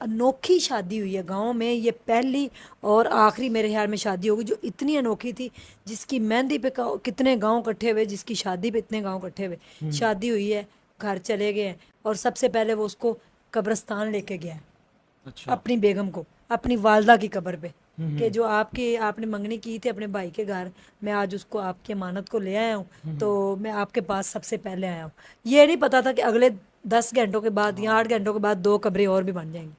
انوکھی شادی ہوئی ہے گاؤں میں، یہ پہلی اور آخری میرے خیال میں شادی ہوگی جو اتنی انوکھی تھی، جس کی مہندی پہ کتنے گاؤں اکٹھے ہوئے، جس کی شادی پہ اتنے گاؤں اکٹھے ہوئے، شادی ہوئی ہے، گھر چلے گئے ہیں، اور سب سے پہلے وہ اس کو قبرستان لے کے گیا ہے، اچھا۔ اپنی بیگم کو، اپنی والدہ کی قبر پہ، کہ جو آپ نے منگنی کی تھی اپنے بھائی کے گھر، میں آج اس کو آپ کی امانت کو لے آیا ہوں، تو میں آپ کے پاس سب سے پہلے آیا ہوں۔ یہ نہیں پتا تھا کہ اگلے 10 گھنٹوں کے بعد یا 8 گھنٹوں کے بعد 2 قبریں اور بھی بن جائیں گی۔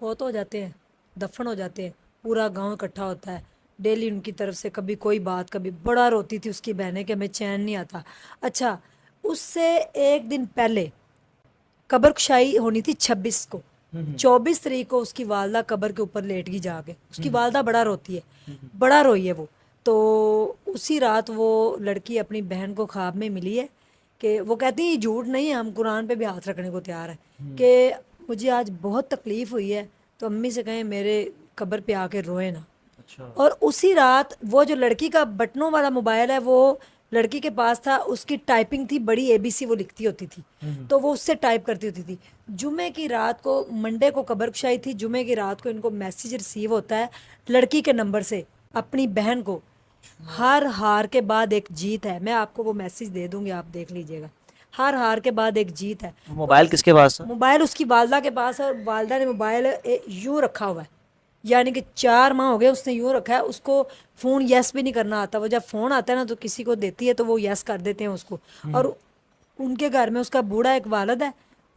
فوت ہو جاتے ہیں، دفن ہو جاتے ہیں، پورا گاؤں اکٹھا ہوتا ہے، ڈیلی ان کی طرف سے کبھی کوئی بات، کبھی بڑا روتی تھی اس کی بہنیں کہ ہمیں چین نہیں آتا۔ اچھا، اس سے ایک دن پہلے قبر کشائی ہونی تھی 26 کو، 24 تاریخ کو اس کی والدہ قبر کے اوپر لیٹ گئی جا کے، اس کی والدہ بڑا روتی ہے، بڑا روئی ہے وہ، تو اسی رات وہ لڑکی اپنی بہن کو خواب میں ملی ہے، کہ وہ کہتی ہے یہ جھوٹ نہیں ہے، ہم قرآن پہ بھی ہاتھ رکھنے کو تیار ہیں، کہ مجھے آج بہت تکلیف ہوئی ہے، تو امی سے کہیں میرے قبر پہ آ کے روئے نا۔ اچھا۔ اور اسی رات وہ جو لڑکی کا بٹنوں والا موبائل ہے وہ لڑکی کے پاس تھا، اس کی ٹائپنگ تھی بڑی ABC وہ لکھتی ہوتی تھی، تو وہ اس سے ٹائپ کرتی ہوتی تھی۔ جمعے کی رات کو، منڈے کو قبر کشائی تھی، جمعے کی رات کو ان کو میسیج ریسیو ہوتا ہے لڑکی کے نمبر سے اپنی بہن کو، ہر ہار کے بعد ایک جیت ہے، میں آپ کو وہ میسیج دے دوں گی، آپ دیکھ لیجئے گا، ہر ہار کے بعد ایک جیت ہے۔ تو موبائل کس کے پاس تھا؟ موبائل اس کی والدہ کے پاس ہے، اور والدہ نے موبائل یوں رکھا ہوا ہے، یعنی کہ 4 ماہ ہو گئے اس نے یوں رکھا ہے، اس کو فون یس بھی نہیں کرنا آتا، وہ جب فون آتا ہے نا تو کسی کو دیتی ہے تو وہ یس کر دیتے ہیں اس کو، اور ان کے گھر میں اس کا بوڑھا ایک والد ہے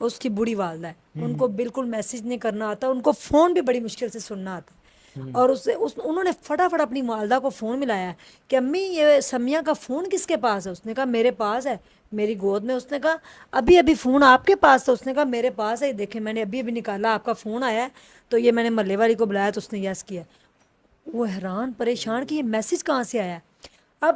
اور اس کی بوڑھی والدہ ہے، ان کو بالکل میسیج نہیں کرنا آتا، ان کو فون بھی بڑی مشکل سے سننا آتا ہے۔ اور انہوں نے فٹافٹ اپنی والدہ کو فون ملایا ہے کہ امی یہ سمیہ کا فون کس کے پاس ہے؟ اس نے کہا میرے پاس ہے، میری گود میں۔ اس نے کہا ابھی ابھی فون آپ کے پاس تھا؟ اس نے کہا میرے پاس ہے، دیکھیں میں نے ابھی ابھی نکالا، آپ کا فون آیا ہے، تو یہ میں نے محلے والی کو بلایا تو اس نے یس کیا۔ وہ حیران پریشان کہ یہ میسیج کہاں سے آیا ہے۔ اب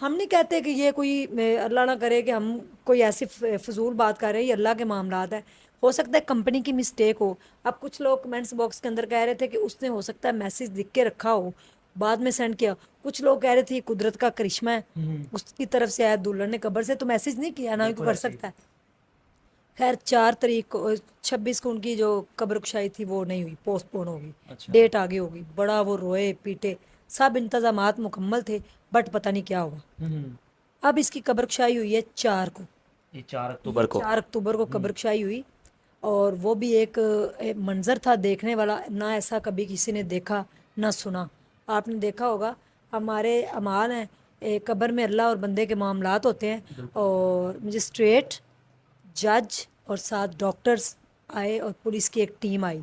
ہم نہیں کہتے کہ یہ کوئی اللہ نہ کرے کہ ہم کوئی ایسی فضول بات کر رہے ہیں، یہ اللہ کے معاملات ہیں، ہو سکتا ہے کمپنی کی مسٹیک ہو۔ اب کچھ لوگ کمنٹس باکس کے اندر کہہ رہے تھے کہ اس نے ہو سکتا ہے میسیج لکھ کے رکھا ہو، بعد میں سینڈ کیا، کچھ لوگ کہہ رہے تھے یہ قدرت کا کرشمہ ہے، اس کی طرف سے آیا، دلہن نے قبر سے تو میسیج نہیں کیا، نہ ہی کوئی کر سکتا ہے۔ خیر 4 تاریخ کو، 26 کو ان کی جو قبر کشائی تھی وہ نہیں ہوئی، پوسٹ پون ہوگی، اچھا۔ ڈیٹ آگے ہوگی، بڑا وہ روئے پیٹے، سب انتظامات مکمل تھے، بٹ پتہ نہیں کیا ہوا۔ اب اس کی قبر کشائی ہوئی ہے 4 کو، یہ 4 اکتوبر یہ کو۔ 4 اکتوبر کو قبر کشائی ہوئی، اور وہ بھی ایک منظر تھا دیکھنے والا، نہ ایسا کبھی کسی نے دیکھا نہ سنا۔ آپ نے دیکھا ہوگا ہمارے اعمال ہیں، قبر میں اللہ اور بندے کے معاملات ہوتے ہیں، اور مجسٹریٹ، جج اور 7 ڈاکٹرز آئے اور پولیس کی ایک ٹیم آئی،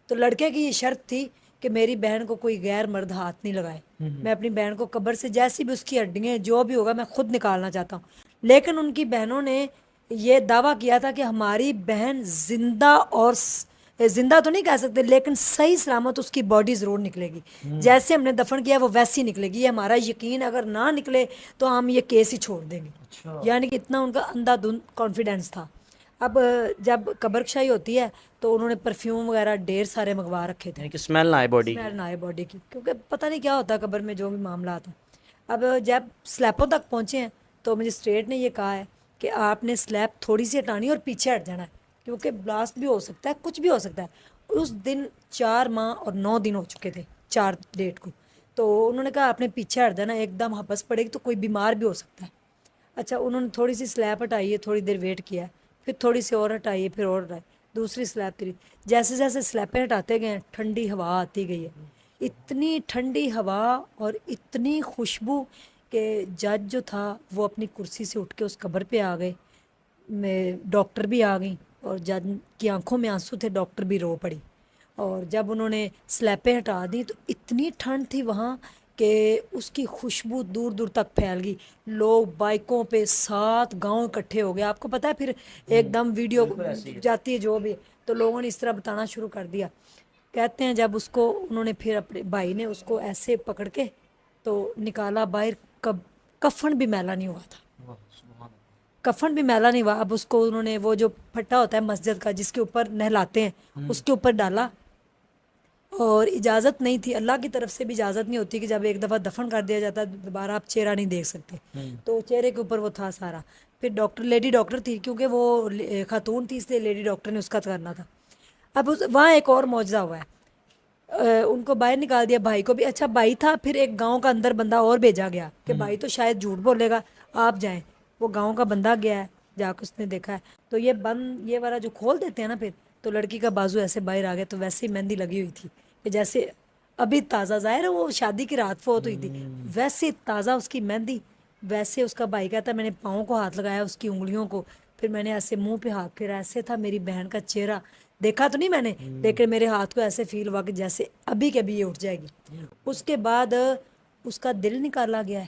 تو لڑکے کی یہ شرط تھی کہ میری بہن کو کوئی غیر مرد ہاتھ نہیں لگائے، میں اپنی بہن کو قبر سے جیسی بھی اس کی ہڈیاں جو بھی ہوگا میں خود نکالنا چاہتا ہوں۔ لیکن ان کی بہنوں نے یہ دعویٰ کیا تھا کہ ہماری بہن زندہ، اور زندہ تو نہیں کہہ سکتے لیکن صحیح سلامت اس کی باڈی ضرور نکلے گی، جیسے ہم نے دفن کیا وہ ویسی نکلے گی، یہ ہمارا یقین، اگر نہ نکلے تو ہم یہ کیس ہی چھوڑ دیں گے۔ اچھا۔ یعنی کہ اتنا ان کا اندھا دھند کانفیڈینس تھا۔ اب جب قبر کشائی ہوتی ہے تو انہوں نے پرفیوم وغیرہ ڈھیر سارے منگوا رکھے تھے، یعنی کہ اسمیل نہ آئے باڈی کی۔ اسمیل نہ آئے باڈی کی، کیونکہ پتہ نہیں کیا ہوتا ہے قبر میں جو بھی معاملات ہیں۔ اب جب سلیپوں تک پہنچے ہیں تو مجسٹریٹ نے یہ کہا ہے کہ آپ نے سلیپ تھوڑی سی ہٹانی اور پیچھے ہٹ جانا ہے، کیونکہ بلاسٹ بھی ہو سکتا ہے، کچھ بھی ہو سکتا ہے۔ اس دن 4 ماہ اور 9 دن ہو چکے تھے 4 ڈیٹ کو، تو انہوں نے کہا آپ نے پیچھے ہٹ جانا، ایک دم ہپس پڑے گی تو کوئی بیمار بھی ہو سکتا ہے۔ اچھا، انہوں نے تھوڑی سی سلیب ہٹائی ہے، تھوڑی دیر ویٹ کیا ہے، پھر تھوڑی سی اور ہٹائی ہے، پھر اور ہٹائی، دوسری سلیب تری، جیسے جیسے سلیبیں ہٹاتے گئے ہیں ٹھنڈی ہوا آتی گئی ہے، اتنی ٹھنڈی ہوا اور اتنی خوشبو کہ جج جو تھا وہ اپنی کرسی سے اٹھ کے اس قبر پہ آ گئے، میں ڈاکٹر بھی آ گئیں، اور جج کی آنکھوں میں آنسو تھے، ڈاکٹر بھی رو پڑی، اور جب انہوں نے سلیپیں ہٹا دیں تو اتنی ٹھنڈ تھی وہاں کہ اس کی خوشبو دور دور تک پھیل گئی، لوگ بائکوں پہ 7 گاؤں اکٹھے ہو گئے، آپ کو پتہ ہے پھر ایک دم ویڈیو بالکل ایسے ہی ہے۔ جاتی ہے جو بھی، تو لوگوں نے اس طرح بتانا شروع کر دیا، کہتے ہیں جب اس کو انہوں نے پھر اپنے بھائی نے اس کو ایسے پکڑ کے تو نکالا باہر، کفن بھی میلا نہیں ہوا تھا، واہ، سبحان اللہ۔ کفن بھی میلا نہیں ہوا۔ اب اس کو انہوں نے وہ جو پھٹا ہوتا ہے مسجد کا جس کے اوپر نہلاتے ہیں اس کے اوپر ڈالا، اور اجازت نہیں تھی، اللہ کی طرف سے بھی اجازت نہیں ہوتی کہ جب ایک دفعہ دفن کر دیا جاتا ہے دوبارہ آپ چہرہ نہیں دیکھ سکتے، تو چہرے کے اوپر وہ تھا سارا۔ پھر ڈاکٹر، لیڈی ڈاکٹر تھی کیونکہ وہ خاتون تھی اس لیے لیڈی ڈاکٹر نے اس کا کرنا تھا۔ اب وہاں ایک اور معجزہ ہوا ہے، ان کو باہر نکال دیا، بھائی کو بھی، اچھا بھائی تھا، پھر ایک گاؤں کا اندر بندہ اور بھیجا گیا کہ بھائی تو شاید جھوٹ بولے گا، آپ جائیں۔ وہ گاؤں کا بندہ گیا ہے، جا کے اس نے دیکھا ہے تو یہ بند، یہ والا جو کھول دیتے ہیں نا، پھر تو لڑکی کا بازو ایسے باہر آ گیا، تو ویسے ہی مہندی لگی ہوئی تھی کہ جیسے ابھی تازہ، ظاہر ہے وہ شادی کی رات فوت ہوئی تھی، ویسے تازہ اس کی مہندی۔ ویسے اس کا بھائی کہتا ہے میں نے پاؤں کو ہاتھ لگایا، اس کی انگلیوں کو، پھر میں نے ایسے منہ پہ ہاتھ پھر ایسے تھا میری بہن کا چہرہ، دیکھا تو نہیں میں نے، لیکن میرے ہاتھ کو ایسے فیل ہوا کہ جیسے ابھی کے ابھی یہ اٹھ جائے گی۔ اس کے بعد اس کا دل نکالا گیا ہے،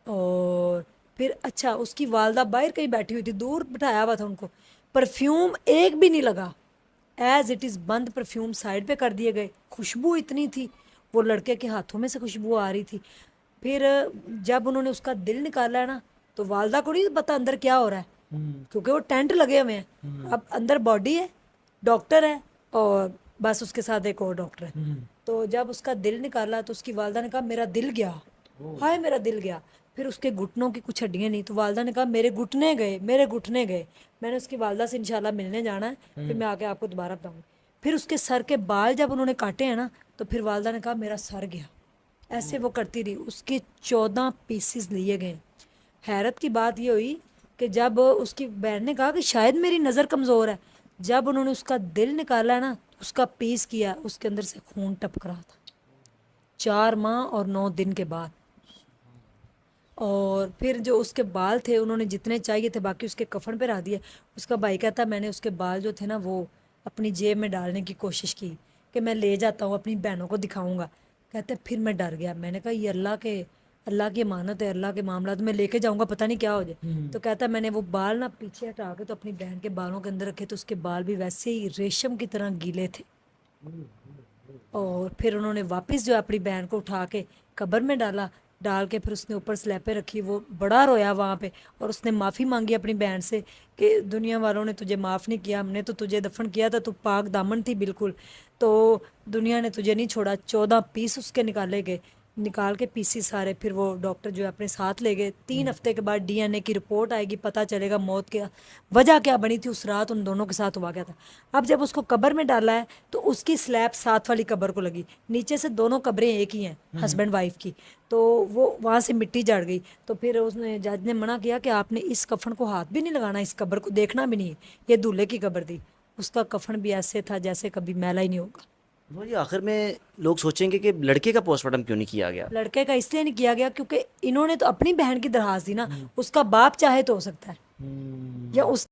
اور پھر اچھا اس کی والدہ باہر کہیں بیٹھی ہوئی تھی، دور بٹھایا ہوا تھا ان کو، پرفیوم ایک بھی نہیں لگا، ایز اٹ از بند پرفیوم سائڈ پہ کر دیے گئے، خوشبو اتنی تھی، وہ لڑکے کے ہاتھوں میں سے خوشبو آ رہی تھی۔ پھر جب انہوں نے اس کا دل نکالا ہے نا، تو والدہ کو نہیں پتا اندر کیا ہو رہا ہے، کیونکہ وہ ٹینٹ لگے ہوئے ہیں، اب اندر باڈی ہے، ڈاکٹر ہے، اور بس اس کے ساتھ ایک اور ڈاکٹر ہے۔ تو جب اس کا دل نکالا تو اس کی والدہ نے کہا میرا دل گیا، ہائے میرا دل گیا۔ پھر اس کے گھٹنوں کی کچھ ہڈیاں نہیں، تو والدہ نے کہا میرے گھٹنے گئے، میرے گھٹنے گئے۔ میں نے اس کی والدہ سے انشاءاللہ ملنے جانا ہے، پھر میں آ کے آپ کو دوبارہ بتاؤں گی۔ پھر اس کے سر کے بال جب انہوں نے کاٹے ہیں نا، تو پھر والدہ نے کہا میرا سر گیا، ایسے وہ کرتی رہی، اس کے 14 پیسز لیے گئے۔ حیرت کی بات یہ ہوئی کہ جب اس کی بہن نے کہا کہ شاید میری نظر کمزور ہے، جب انہوں نے اس کا دل نکالا نا، اس کا پیس کیا، اس کے اندر سے خون ٹپک رہا تھا، 4 ماہ اور 9 دن کے بعد۔ اور پھر جو اس کے بال تھے انہوں نے جتنے چاہیے تھے باقی اس کے کفن پہ رکھ دیے۔ اس کا بھائی کہتا میں نے اس کے بال جو تھے نا وہ اپنی جیب میں ڈالنے کی کوشش کی کہ میں لے جاتا ہوں اپنی بہنوں کو دکھاؤں گا، کہتے پھر میں ڈر گیا، میں نے کہا یہ اللہ کی امانت ہے، اللہ کے معاملات میں لے کے جاؤں گا پتہ نہیں کیا ہو جائے۔ تو کہتا میں نے وہ بال نا پیچھے ہٹا کے تو اپنی بہن کے بالوں کے اندر رکھے، تو اس کے بال بھی ویسے ہی ریشم کی طرح گیلے تھے۔ اور پھر انہوں نے واپس جو اپنی بہن کو اٹھا کے قبر میں ڈال کے پھر اس نے اوپر سلیپیں رکھی، وہ بڑا رویا وہاں پہ، اور اس نے معافی مانگی اپنی بہن سے کہ دنیا والوں نے تجھے معاف نہیں کیا، ہم نے تو تجھے دفن کیا تھا، تو پاک دامن تھی بالکل، تو دنیا نے تجھے نہیں چھوڑا۔ 14 پیس اس کے نکالے گئے، نکال کے پیسی سارے، پھر وہ ڈاکٹر جو ہے اپنے ساتھ لے گئے۔ 3 ہفتے کے بعد ڈی این اے کی رپورٹ آئے گی، پتہ چلے گا موت کیا وجہ کیا بنی تھی، اس رات ان دونوں کے ساتھ ہوا گیا تھا۔ اب جب اس کو قبر میں ڈالا ہے تو اس کی سلیب ساتھ والی قبر کو لگی، نیچے سے دونوں قبریں ایک ہی ہیں، ہسبینڈ وائف کی، تو وہ وہاں سے مٹی جڑ گئی۔ تو پھر اس نے جج نے منع کیا کہ آپ نے اس کفن کو ہاتھ بھی نہیں لگانا، اس قبر کو دیکھنا بھی نہیں ہے، یہ دولہے کی قبر تھی، اس کا کفن بھی ایسے تھا جیسے کبھی میلا ہی نہیں ہوگا۔ وہ یہ آخر میں لوگ سوچیں گے کہ لڑکے کا پوسٹ مارٹم کیوں نہیں کیا گیا؟ لڑکے کا اس لیے نہیں کیا گیا کیونکہ انہوں نے تو اپنی بہن کی درخواست دی نا، اس کا باپ چاہے تو ہو سکتا ہے، یا اس